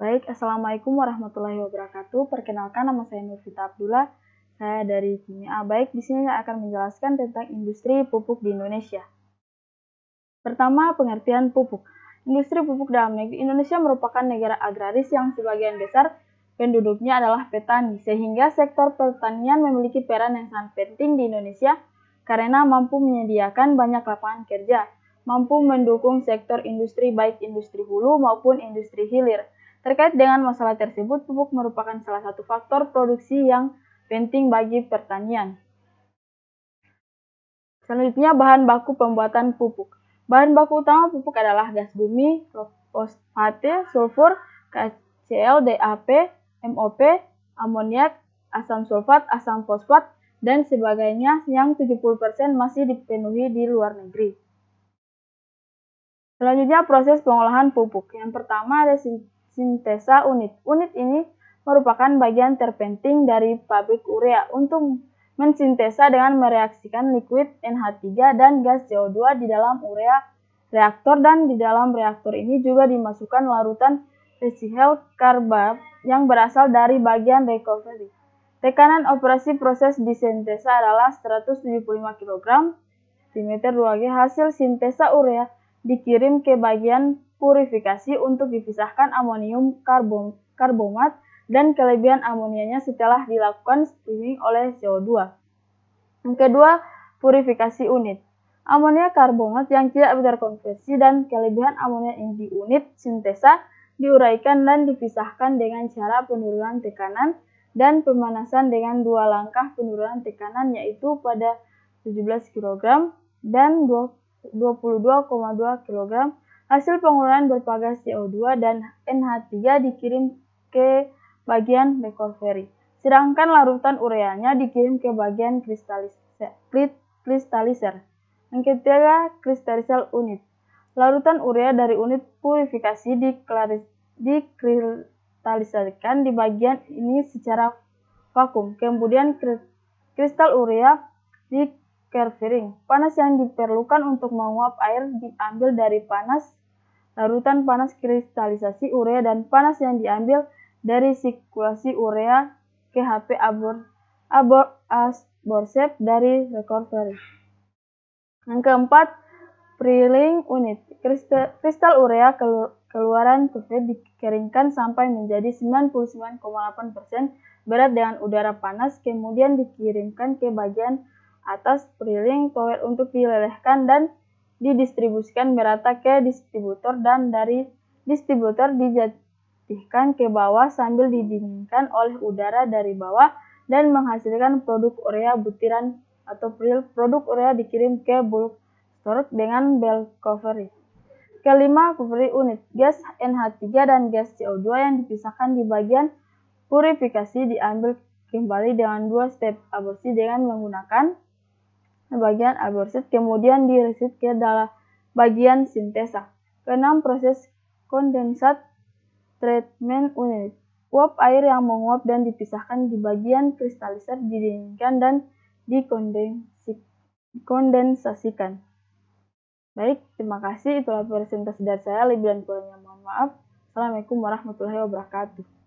Baik, Assalamualaikum warahmatullahi wabarakatuh. Perkenalkan, nama saya Nurfita Abdullah. Saya dari Kimia. Baik, di sini saya akan menjelaskan tentang industri pupuk di Indonesia. Pertama, pengertian pupuk. Industri pupuk dalam negeri Indonesia merupakan negara agraris yang sebagian besar penduduknya adalah petani, sehingga sektor pertanian memiliki peran yang sangat penting di Indonesia karena mampu menyediakan banyak lapangan kerja, mampu mendukung sektor industri baik industri hulu maupun industri hilir. Terkait dengan masalah tersebut, pupuk merupakan salah satu faktor produksi yang penting bagi pertanian. Selanjutnya, bahan baku pembuatan pupuk. Bahan baku utama pupuk adalah gas bumi, fosfate, sulfur, KCl, DAP, MOP, amoniak, asam sulfat, asam fosfat, dan sebagainya yang 70% masih dipenuhi di luar negeri. Selanjutnya, proses pengolahan pupuk. Yang pertama ada sintesa unit. Unit ini merupakan bagian terpenting dari pabrik urea untuk mensintesa dengan mereaksikan liquid NH3 dan gas CO2 di dalam urea reaktor, dan di dalam reaktor ini juga dimasukkan larutan recycled carbon yang berasal dari bagian recovery. Tekanan operasi proses disintesa adalah 175 kg cm2G. Hasil sintesa urea dikirim ke bagian purifikasi untuk dipisahkan amonium karbomat dan kelebihan amonianya setelah dilakukan steaming oleh CO2. Yang kedua, purifikasi unit. Amonia karbomat yang tidak terkonversi dan kelebihan amonia di unit sintesa diuraikan dan dipisahkan dengan cara penurunan tekanan dan pemanasan dengan dua langkah penurunan tekanan, yaitu pada 17 kg dan 22,2 kg. Hasil penguraian berpagas CO2 dan NH3 dikirim ke bagian recovery, sedangkan larutan ureanya dikirim ke bagian kristaliser. Yang ketiga, kristaliser unit. Larutan urea dari unit purifikasi dikristalisasikan di bagian ini secara vakum. Kemudian kristal urea di-carvering. Panas yang diperlukan untuk menguap air diambil dari panas larutan panas kristalisasi urea dan panas yang diambil dari sirkulasi urea ke HP aborset dari recovery. Yang keempat, preheating unit. Kristal urea keluaran PV dikeringkan sampai menjadi 99,8% berat dengan udara panas, kemudian dikirimkan ke bagian atas preheating tower untuk dilelehkan dan didistribusikan merata ke distributor, dan dari distributor dijatuhkan ke bawah sambil didinginkan oleh udara dari bawah dan menghasilkan produk urea butiran atau pril. Produk urea dikirim ke bulk storage dengan bell recovery. Kelima, recovery unit. Gas NH3 dan gas CO2 yang dipisahkan di bagian purifikasi diambil kembali dengan dua step aborsi dengan menggunakan bagian aborset, kemudian diresit ke dalam bagian sintesa. Keenam, proses kondensat treatment unit. Uap air yang menguap dan dipisahkan di bagian kristaliser didinginkan dan dikondensasikan. Baik, terima kasih. Itulah presentasi dari saya. Lebih dan kurangnya mohon maaf. Assalamualaikum warahmatullahi wabarakatuh.